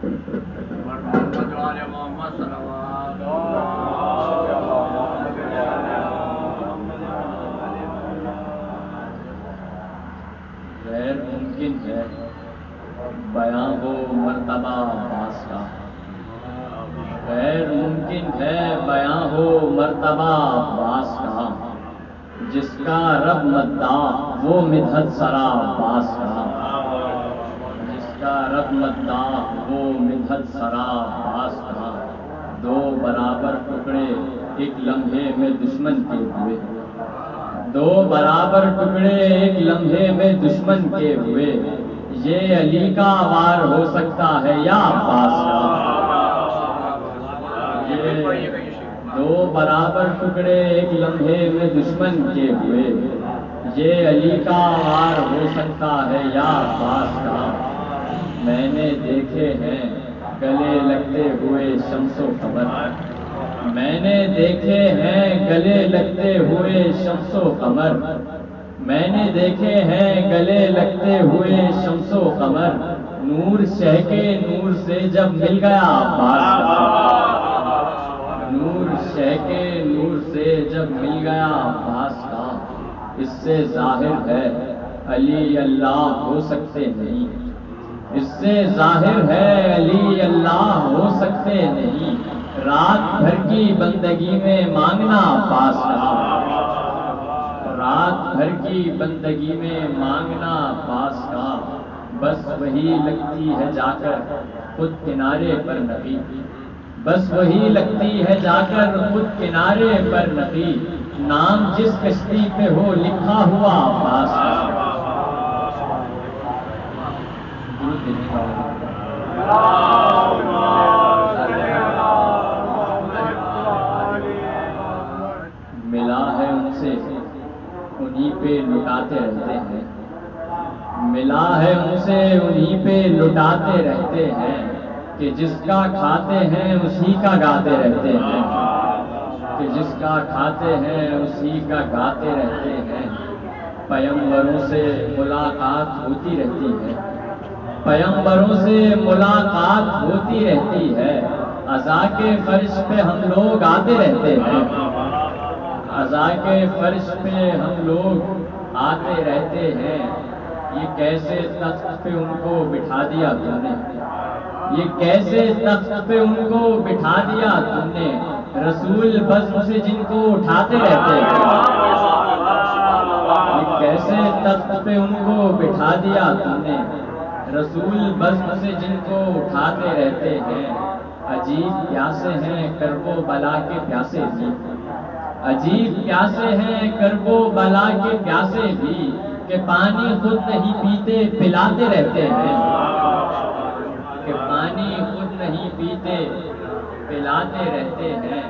غیر ممکن ہے بیاں ہو مرتبہ عباس کا، غیر ممکن ہے بیاں ہو مرتبہ عباس کا، جس کا رب مداح وہ مدحت سرا عباس کا، جس کا رب مداح وہ مدحت سرا عباس کا، دو برابر ٹکڑے ایک لمحے میں دشمن کے ہوئے، دو برابر ٹکڑے ایک لمحے میں دشمن کے ہوئے، یہ علی کا وار ہو سکتا ہے یا عباس کا، یہ دو برابر ٹکڑے ایک لمحے میں دشمن کے ہوئے، یہ علی کا وار ہو سکتا ہے یا عباس کا، میں نے دیکھے ہیں گلے لگتے ہوئے شمس و قمر، میں نے دیکھے ہیں گلے لگتے ہوئے شمس و قمر، میں نے دیکھے ہیں گلے لگتے ہوئے شمس و قمر، نور شہ کے نور سے جب مل گیا عباس کا، نور شہ کے نور سے جب مل گیا عباس کا، اس سے ظاہر ہے علی اللہ ہو سکتے نہیں، اس سے ظاہر ہے علی اللہ ہو سکتے نہیں، رات بھر کی بندگی میں مانگنا عباس کا، رات بھر کی بندگی میں مانگنا عباس کا، بس وہی لگتی ہے جا کر خود کنارے پر نقی، بس وہی لگتی ہے جا کر خود کنارے پر نقی، نام جس کشتی پہ ہو لکھا ہوا عباس کا۔ ملا ہے ان سے انہی پہ لٹاتے رہتے ہیں، ملا ہے ان سے انہی پہ لٹاتے رہتے ہیں، کہ جس کا کھاتے ہیں اسی کا گاتے رہتے ہیں، کہ جس کا کھاتے ہیں اسی کا گاتے رہتے ہیں، پیغمبروں سے ملاقات ہوتی رہتی ہے، پیغمبروں سے ملاقات ہوتی رہتی ہے، عزا کے فرش پہ ہم لوگ آتے رہتے ہیں، عزا کے فرش پہ ہم لوگ آتے رہتے ہیں، یہ کیسے تخت پہ ان کو بٹھا دیا تم نے، یہ کیسے تخت پہ ان کو بٹھا دیا تم نے، رسول بزم سے جن کو اٹھاتے رہتے ہیں، یہ کیسے تخت پہ ان کو بٹھا دیا تم نے، رسول بزم سے جن کو اٹھاتے رہتے ہیں، عجیب پیاسے ہیں کرب و بلا کے پیاسے بھی، عجیب پیاسے ہیں کرب و بلا کے پیاسے بھی، کہ پانی خود نہیں پیتے پلاتے رہتے ہیں، کہ پانی خود نہیں پیتے پلاتے رہتے ہیں،